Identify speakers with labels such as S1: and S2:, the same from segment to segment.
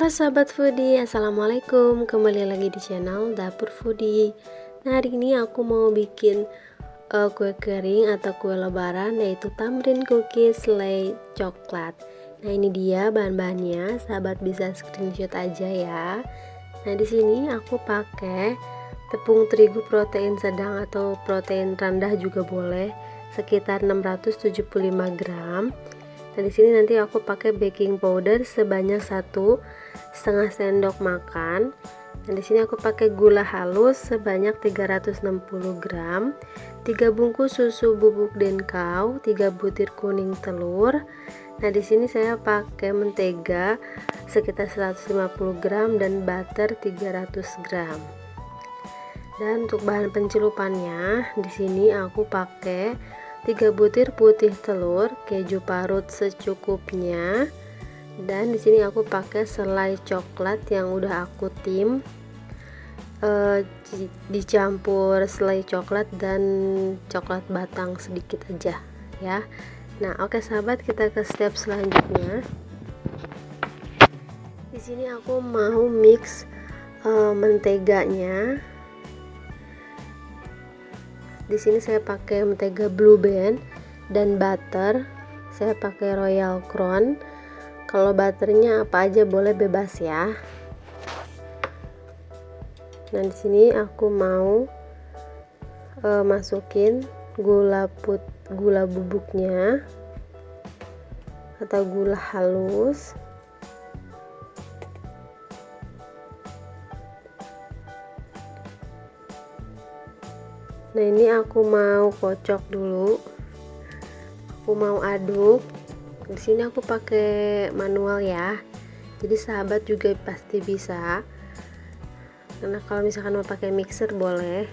S1: Halo sahabat foodie, assalamualaikum. Kembali lagi di channel Dapur Foodie. Nah, hari ini aku mau bikin kue kering atau kue lebaran, yaitu tamrin cookies selai coklat. Nah, ini dia bahan-bahannya, sahabat bisa screenshot aja ya. Nah, di sini aku pakai tepung terigu protein sedang atau protein rendah juga boleh, sekitar 675 gram. Nah, di sini nanti aku pakai baking powder sebanyak 1,5 sendok makan. Nah, di sini aku pakai gula halus sebanyak 360 gram, 3 bungkus susu bubuk denkau, 3 butir kuning telur. Nah, di sini saya pakai mentega sekitar 150 gram dan butter 300 gram. Dan untuk bahan pencelupannya, di sini aku pakai 3 butir putih telur, keju parut secukupnya, dan di sini aku pakai selai coklat yang udah aku tim, dicampur selai coklat dan coklat batang sedikit aja ya. Nah, oke sahabat, kita ke step selanjutnya. Di sini aku mau mix menteganya. Di sini saya pakai mentega Blue Band dan butter. Saya pakai Royal Crown. Kalau butternya apa aja boleh, bebas ya. Nah, di sini aku mau masukin gula bubuknya atau gula halus. Nah, ini aku mau kocok dulu. Aku mau aduk. Di sini aku pakai manual ya. Jadi sahabat juga pasti bisa. Karena kalau misalkan mau pakai mixer boleh.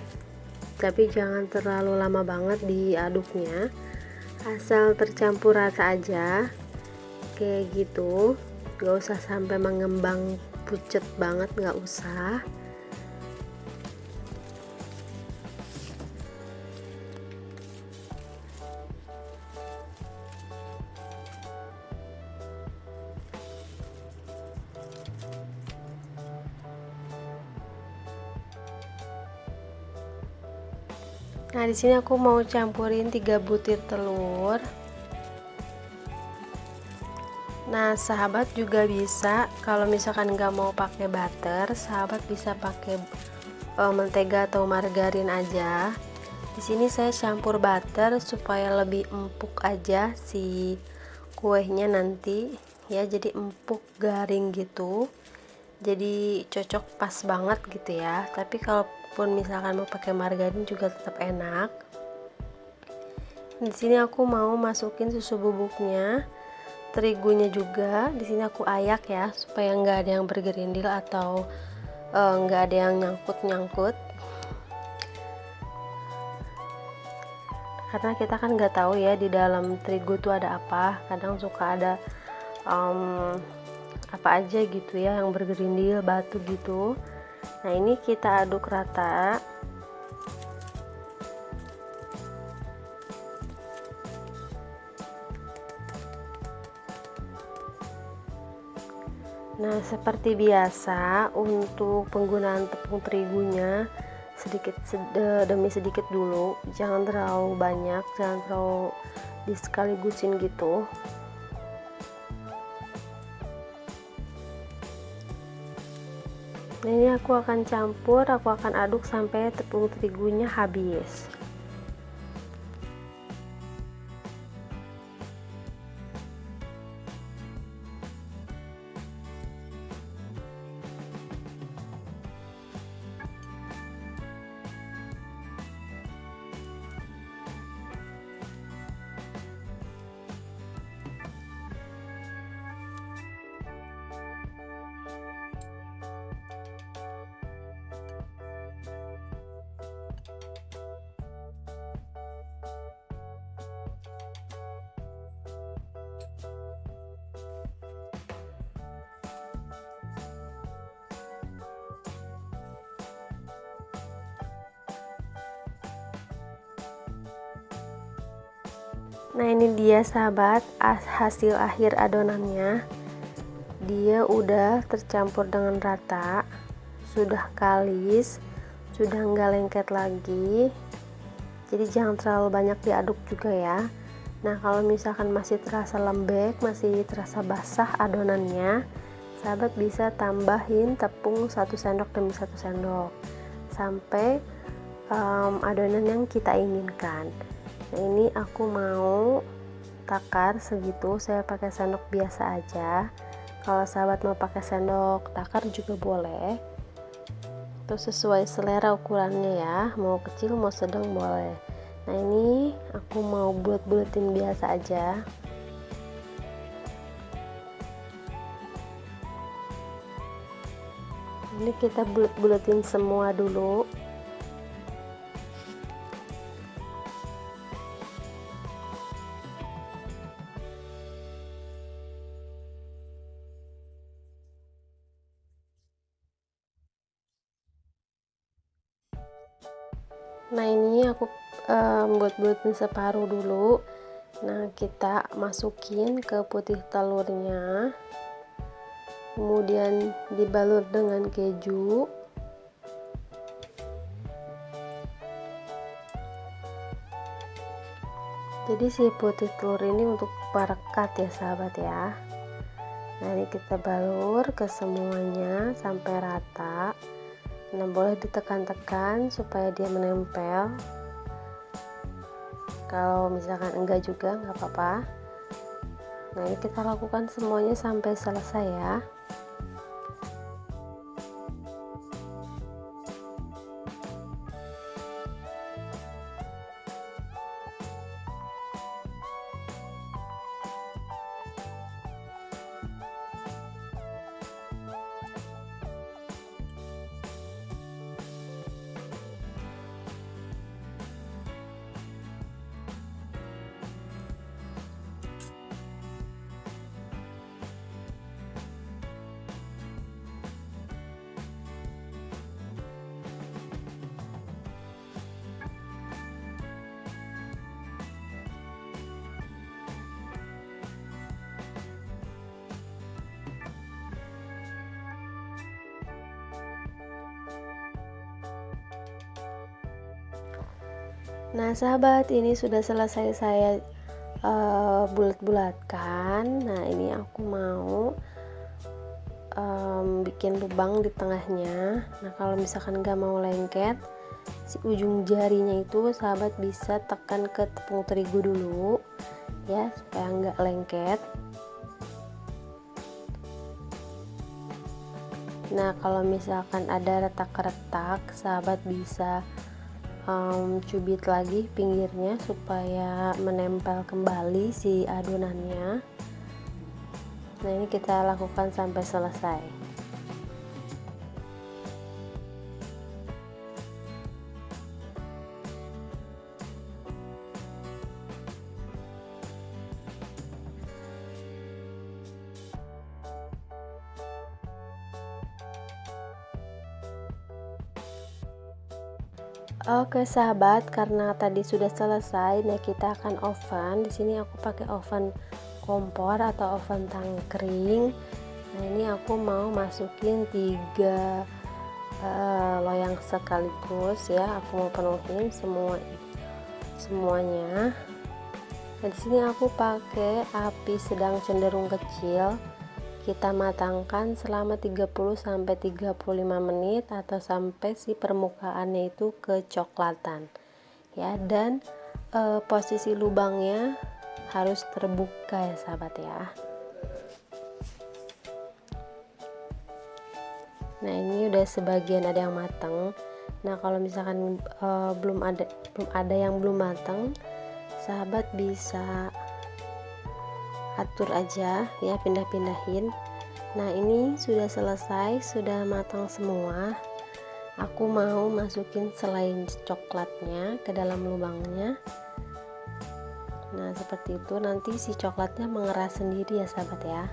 S1: Tapi jangan terlalu lama banget diaduknya. Asal tercampur rata aja. Kayak gitu. Gak usah sampai mengembang pucet banget, gak usah. Nah, di sini aku mau campurin 3 butir telur. Nah, sahabat juga bisa, kalau misalkan nggak mau pakai butter, sahabat bisa pakai mentega atau margarin aja. Di sini saya campur butter supaya lebih empuk aja si kuenya nanti ya, jadi empuk garing gitu. Jadi cocok pas banget gitu ya. Tapi kalaupun misalkan mau pakai margarin juga tetap enak. Di sini aku mau masukin susu bubuknya, terigunya juga. Di sini aku ayak ya supaya nggak ada yang bergerindil atau nggak ada yang nyangkut. Karena kita kan nggak tahu ya di dalam terigu tuh ada apa. Kadang suka ada apa aja gitu ya yang bergerindil, batu gitu. Nah, ini kita aduk rata. Nah, seperti biasa untuk penggunaan tepung terigunya sedikit demi sedikit dulu, jangan terlalu banyak, jangan terlalu disekaligusin gitu. Nah, ini aku akan campur, aku akan aduk sampai tepung terigunya habis. Nah, ini dia sahabat hasil akhir adonannya. dia udah tercampur dengan rata, sudah kalis, sudah nggak lengket lagi. Jadi jangan terlalu banyak diaduk juga ya. Nah, kalau misalkan masih terasa lembek, masih terasa basah adonannya, sahabat bisa tambahin tepung 1 sendok demi 1 sendok sampai adonan yang kita inginkan. Nah, ini aku mau takar segitu, saya pakai sendok biasa aja. Kalau sahabat mau pakai sendok takar juga boleh. Itu sesuai selera ukurannya ya, mau kecil mau sedang boleh. Nah, ini aku mau bulet-buletin biasa aja. Ini kita bulet-buletin semua dulu. Nah, ini aku buat-buatin separuh dulu. Nah, kita masukin ke putih telurnya, kemudian dibalur dengan keju. Jadi si putih telur ini untuk perekat ya sahabat ya. Nah, ini kita balur ke semuanya sampai rata. Nah, boleh ditekan-tekan supaya dia menempel. Kalau misalkan enggak juga nggak apa-apa. Nah, ini kita lakukan semuanya sampai selesai ya. Nah, sahabat, ini sudah selesai saya bulat-bulatkan. Nah, ini aku mau bikin lubang di tengahnya. Nah, kalau misalkan nggak mau lengket, si ujung jarinya itu sahabat bisa tekan ke tepung terigu dulu ya, supaya nggak lengket. Nah, kalau misalkan ada retak-retak, sahabat bisa cubit lagi pinggirnya supaya menempel kembali si adonannya. Nah, ini kita lakukan sampai selesai. Oke sahabat, karena tadi sudah selesai, nah kita akan oven. Di sini aku pakai oven kompor atau oven tangkring. Nah, ini aku mau masukin 3 loyang sekaligus ya. Aku mau penuhin semuanya. Nah, di sini aku pakai api sedang cenderung kecil. Kita matangkan selama 30-35 menit atau sampai si permukaannya itu kecoklatan ya. Dan posisi lubangnya harus terbuka ya sahabat ya. Nah, ini udah sebagian ada yang matang. Nah, kalau misalkan belum ada yang belum matang, sahabat bisa atur aja ya, pindah-pindahin. Nah, ini sudah selesai, sudah matang semua. Aku mau masukin selai coklatnya ke dalam lubangnya. Nah, seperti itu, nanti si coklatnya mengeras sendiri ya sahabat ya.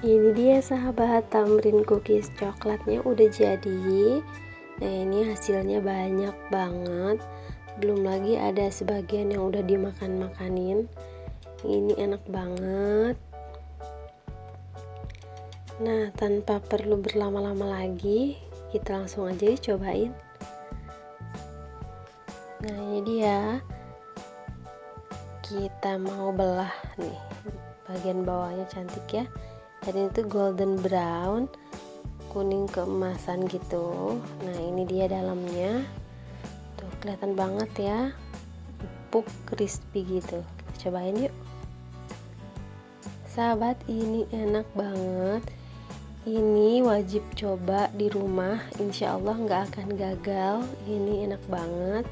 S1: Ini dia sahabat, tamrin cookies coklatnya udah jadi. Nah ini hasilnya banyak banget, belum lagi ada sebagian yang udah dimakan-makanin. Ini enak banget. Nah tanpa perlu berlama-lama lagi, kita langsung aja cobain. Nah ini dia, kita mau belah nih, bagian bawahnya cantik ya, dan itu golden brown, kuning keemasan gitu. Nah ini dia dalamnya tuh, kelihatan banget ya, empuk crispy gitu. Kita cobain yuk sahabat, ini enak banget. Ini wajib coba di rumah, insya Allah nggak akan gagal. Ini enak banget.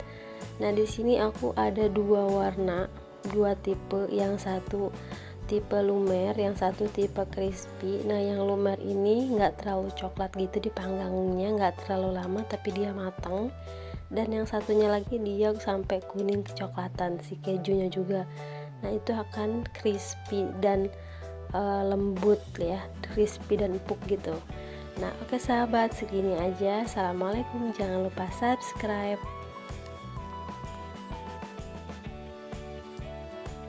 S1: Nah di sini aku ada dua warna, dua tipe, yang satu tipe lumer, yang satu tipe crispy. Nah yang lumer ini nggak terlalu coklat gitu dipanggangnya, nggak terlalu lama tapi dia matang. Dan yang satunya lagi dia sampai kuning kecoklatan, si kejunya juga. Nah itu akan crispy dan lembut ya, crispy dan empuk gitu. Nah oke sahabat, segini aja. Assalamualaikum, jangan lupa subscribe.